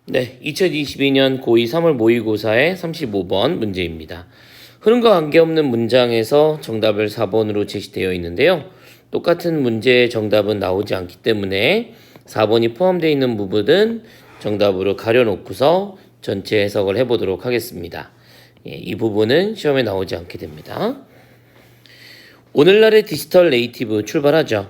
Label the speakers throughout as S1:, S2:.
S1: 네, 2022년 고2 3월 모의고사의 35번 문제입니다. 흐름과 관계없는 문장에서 정답을 4번으로 제시되어 있는데요. 똑같은 문제의 정답은 나오지 않기 때문에 4번이 포함되어 있는 부분은 정답으로 가려놓고서 전체 해석을 해보도록 하겠습니다. 이 부분은 시험에 나오지 않게 됩니다. 오늘날의 디지털 네이티브 출발하죠.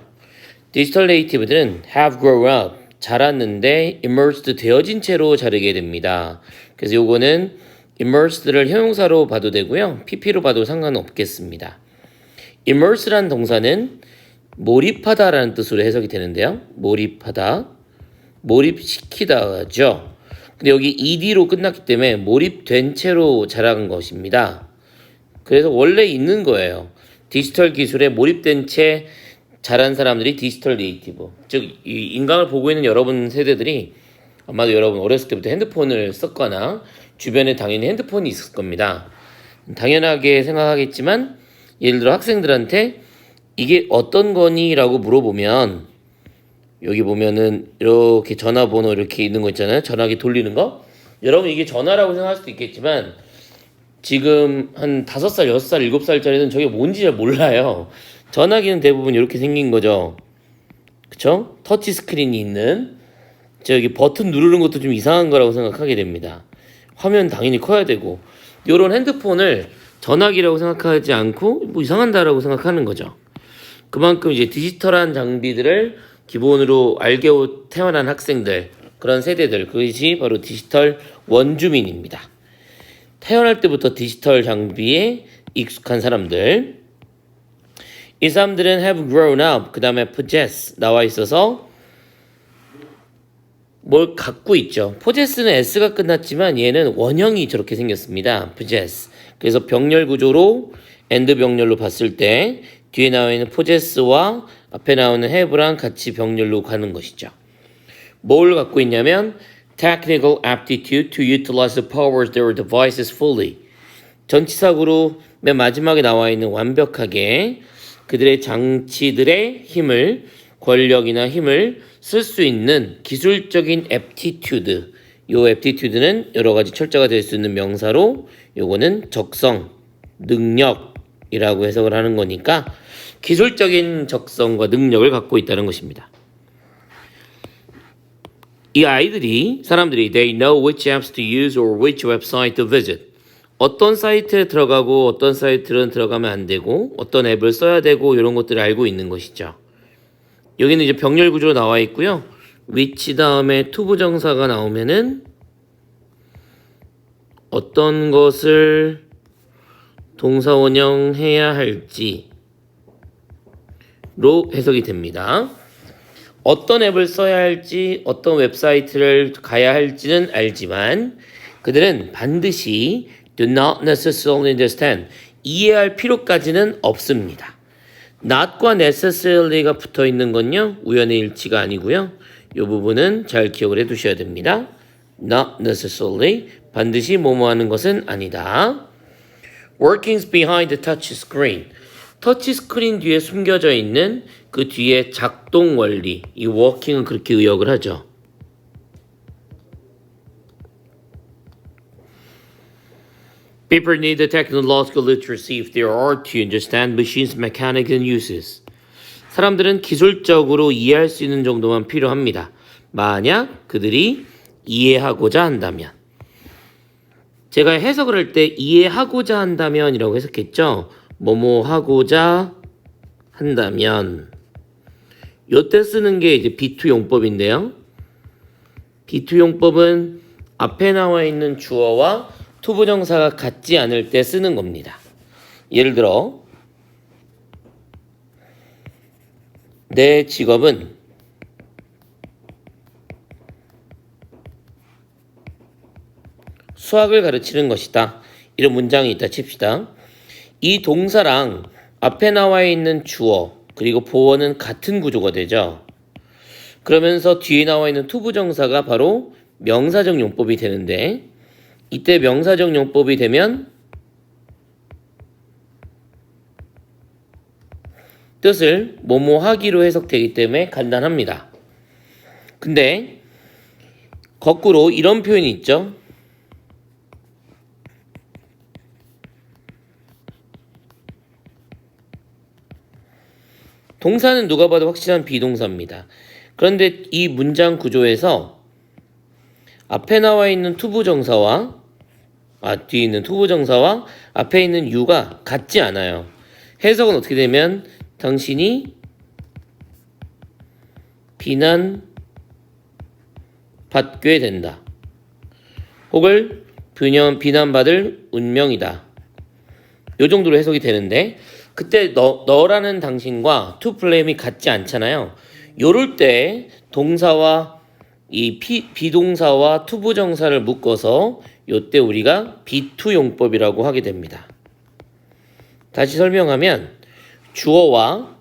S1: 디지털 네이티브들은 have grown up, 자랐는데 immersed 되어진 채로 자르게 됩니다. 그래서 요거는 immersed를 형용사로 봐도 되고요. pp로 봐도 상관은 없겠습니다. immerse란 동사는 몰입하다라는 뜻으로 해석이 되는데요. 몰입하다, 몰입시키다죠. 근데 여기 ed로 끝났기 때문에 몰입된 채로 자란 것입니다. 그래서 원래 있는 거예요. 디지털 기술에 몰입된 채 자란 사람들이 디지털 네이티브, 즉 이 인강을 보고 있는 여러분 세대들이 아마도 여러분 어렸을 때부터 핸드폰을 썼거나 주변에 당연히 핸드폰이 있을 겁니다. 당연하게 생각하겠지만 예를 들어 학생들한테 이게 어떤 거니? 라고 물어보면 여기 보면은 이렇게 전화번호 이렇게 있는 거 있잖아요. 전화기 돌리는 거. 여러분 이게 전화라고 생각할 수도 있겠지만 지금 한 5살, 6살, 7살짜리는 저게 뭔지 잘 몰라요. 전화기는 대부분 이렇게 생긴 거죠. 그쵸? 터치 스크린이 있는 저기 버튼 누르는 것도 좀 이상한 거라고 생각하게 됩니다. 화면 당연히 커야 되고 이런 핸드폰을 전화기라고 생각하지 않고 뭐 이상한다라고 생각하는 거죠. 그만큼 이제 디지털한 장비들을 기본으로 알게 태어난 학생들, 그런 세대들, 그것이 바로 디지털 원주민입니다. 태어날 때부터 디지털 장비에 익숙한 사람들. 이 사람들은 have grown up, 그 다음에 possess 나와 있어서 뭘 갖고 있죠. possess는 s가 끝났지만 얘는 원형이 저렇게 생겼습니다. possess. 그래서 병렬 구조로 and 병렬로 봤을 때 뒤에 나와 있는 possess와 앞에 나오는 have랑 같이 병렬로 가는 것이죠. 뭘 갖고 있냐면 technical aptitude to utilize the powers of their devices fully. 전치사구로 맨 마지막에 나와 있는 완벽하게 그들의 장치들의 힘을, 권력이나 힘을 쓸 수 있는 기술적인 aptitude. 요 aptitude는 여러 가지 철자가 될 수 있는 명사로 요거는 적성, 능력이라고 해석을 하는 거니까 기술적인 적성과 능력을 갖고 있다는 것입니다. 이 아이들이, 사람들이 they know which apps to use or which website to visit. 어떤 사이트에 들어가고 어떤 사이트는 들어가면 안 되고 어떤 앱을 써야 되고 이런 것들을 알고 있는 것이죠. 여기는 이제 병렬 구조로 나와 있고요. which 다음에 to 부정사가 나오면은 어떤 것을 동사 원형해야 할지로 해석이 됩니다. 어떤 앱을 써야 할지, 어떤 웹사이트를 가야 할지는 알지만 그들은 반드시 do not necessarily understand, 이해할 필요까지는 없습니다. not과 necessarily,가 붙어 있는 건요, 우연의 일치가 아니고요. 이 부분은 잘 기억을 해 두셔야 됩니다. not necessarily, 반드시 뭐뭐 하는 것은 아니다. workings behind the touch screen, 터치 스크린 뒤에 숨겨져 있는 그 뒤에 작동 원리, 이 working은 그렇게 의역을 하죠. People need the technological literacy if they are to understand machines' mechanics and uses. 사람들은 기술적으로 이해할 수 있는 정도만 필요합니다. 만약 그들이 이해하고자 한다면. 제가 해석을 할 때 이해하고자 한다면이라고 해석했죠. 뭐뭐 하고자 한다면. 요때 쓰는 게 이제 B2 용법인데요. B2 용법은 앞에 나와 있는 주어와 to 부정사가 같지 않을 때 쓰는 겁니다. 예를 들어 내 직업은 수학을 가르치는 것이다. 이런 문장이 있다 칩시다. 이 동사랑 앞에 나와 있는 주어 그리고 보어는 같은 구조가 되죠. 그러면서 뒤에 나와 있는 to 부정사가 바로 명사적 용법이 되는데 이때 명사적 용법이 되면 뜻을 뭐뭐 하기로 해석되기 때문에 간단합니다. 근데 거꾸로 이런 표현이 있죠. 동사는 누가 봐도 확실한 비동사입니다. 그런데 이 문장 구조에서 앞에 나와 있는 투부정사와 뒤에 있는 투부정사와 앞에 있는 you가 같지 않아요. 해석은 어떻게 되면 당신이 비난받게 된다. 혹은 비난받을 운명이다. 요 정도로 해석이 되는데 그때 너라는 당신과 to blame이 같지 않잖아요. 요럴 때 동사와 이 비동사와 투부정사를 묶어서 요때 우리가 be-to 용법이라고 하게 됩니다. 다시 설명하면 주어와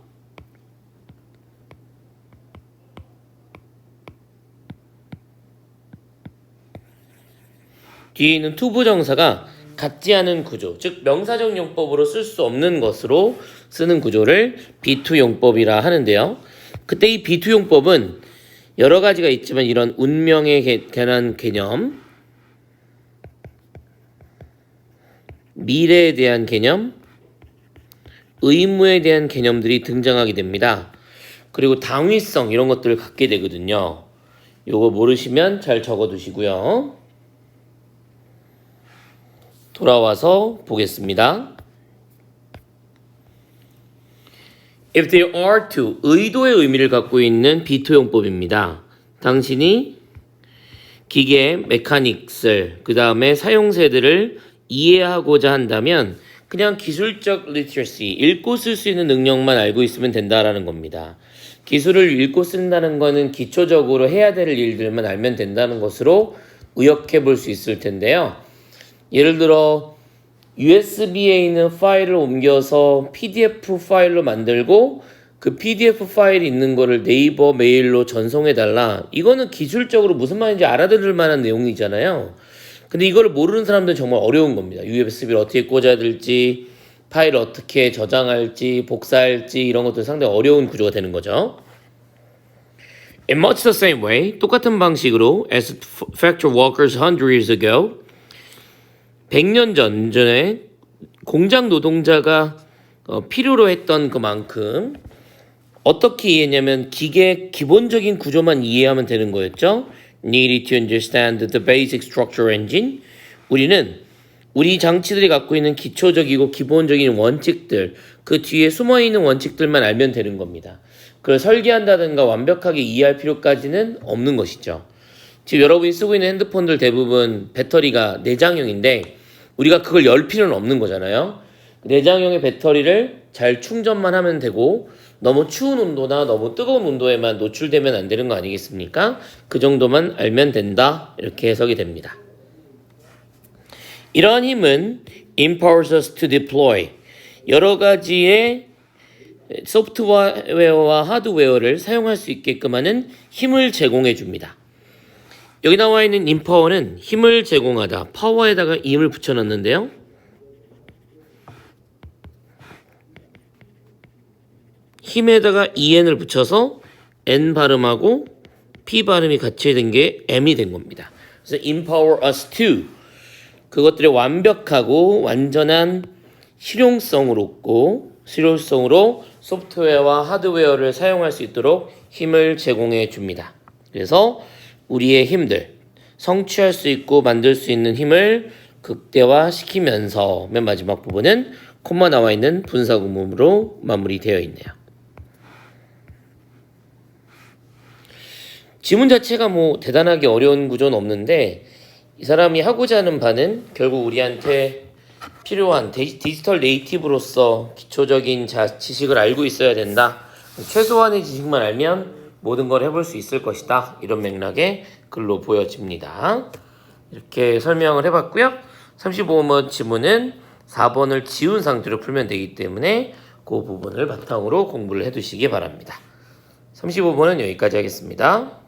S1: 뒤에 있는 투부정사가 같지 않은 구조, 즉 명사적 용법으로 쓸 수 없는 것으로 쓰는 구조를 be-to 용법이라 하는데요. 그때 이 be-to 용법은 여러 가지가 있지만 이런 운명에 관한 개념, 미래에 대한 개념, 의무에 대한 개념들이 등장하게 됩니다. 그리고 당위성 이런 것들을 갖게 되거든요. 요거 모르시면 잘 적어두시고요. 돌아와서 보겠습니다. If there are to, 의도의 의미를 갖고 있는 be-to 용법입니다. 당신이 기계, 메카닉스, 그 다음에 사용세들을 이해하고자 한다면 그냥 기술적 literacy, 읽고 쓸 수 있는 능력만 알고 있으면 된다라는 겁니다. 기술을 읽고 쓴다는 거는 기초적으로 해야 될 일들만 알면 된다는 것으로 의역해 볼 수 있을 텐데요. 예를 들어 USB에 있는 파일을 옮겨서 PDF 파일로 만들고 그 PDF 파일이 있는 거를 네이버 메일로 전송해달라. 이거는 기술적으로 무슨 말인지 알아들을 만한 내용이잖아요. 근데 이걸 모르는 사람들은 정말 어려운 겁니다. USB를 어떻게 꽂아야 될지, 파일을 어떻게 저장할지, 복사할지 이런 것들 상당히 어려운 구조가 되는 거죠. In much the same way, 똑같은 방식으로 as factory workers 100 years ago, 100년 전에 공장 노동자가 필요로 했던 그만큼 어떻게 이해했냐면 기계의 기본적인 구조만 이해하면 되는 거였죠. Needed to understand the basic structure engine. 우리는 우리 장치들이 갖고 있는 기초적이고 기본적인 원칙들, 그 뒤에 숨어있는 원칙들만 알면 되는 겁니다. 그걸 설계한다든가 완벽하게 이해할 필요까지는 없는 것이죠. 지금 여러분이 쓰고 있는 핸드폰들 대부분 배터리가 내장형인데 우리가 그걸 열 필요는 없는 거잖아요. 내장형의 배터리를 잘 충전만 하면 되고 너무 추운 온도나 너무 뜨거운 온도에만 노출되면 안 되는 거 아니겠습니까? 그 정도만 알면 된다. 이렇게 해석이 됩니다. 이러한 힘은 empowers us to deploy. 여러 가지의 소프트웨어와 하드웨어를 사용할 수 있게끔 하는 힘을 제공해 줍니다. 여기 나와 있는 empower는 힘을 제공하다. 파워에다가 힘을 붙여놨는데요. 힘에다가 en을 붙여서 n 발음하고 p 발음이 같이 된 게 m이 된 겁니다. 그래서 empower us to 그것들의 완벽하고 완전한 실용성으로 소프트웨어와 하드웨어를 사용할 수 있도록 힘을 제공해 줍니다. 그래서 우리의 힘들, 성취할 수 있고 만들 수 있는 힘을 극대화시키면서 맨 마지막 부분은 콤마 나와 있는 분사구문으로 마무리되어 있네요. 지문 자체가 뭐 대단하게 어려운 구조는 없는데 이 사람이 하고자 하는 바는 결국 우리한테 필요한 디지털 네이티브로서 기초적인 지식을 알고 있어야 된다. 최소한의 지식만 알면 모든 걸 해볼 수 있을 것이다. 이런 맥락의 글로 보여집니다. 이렇게 설명을 해봤고요. 35번 지문은 4번을 지운 상태로 풀면 되기 때문에 그 부분을 바탕으로 공부를 해두시기 바랍니다. 35번은 여기까지 하겠습니다.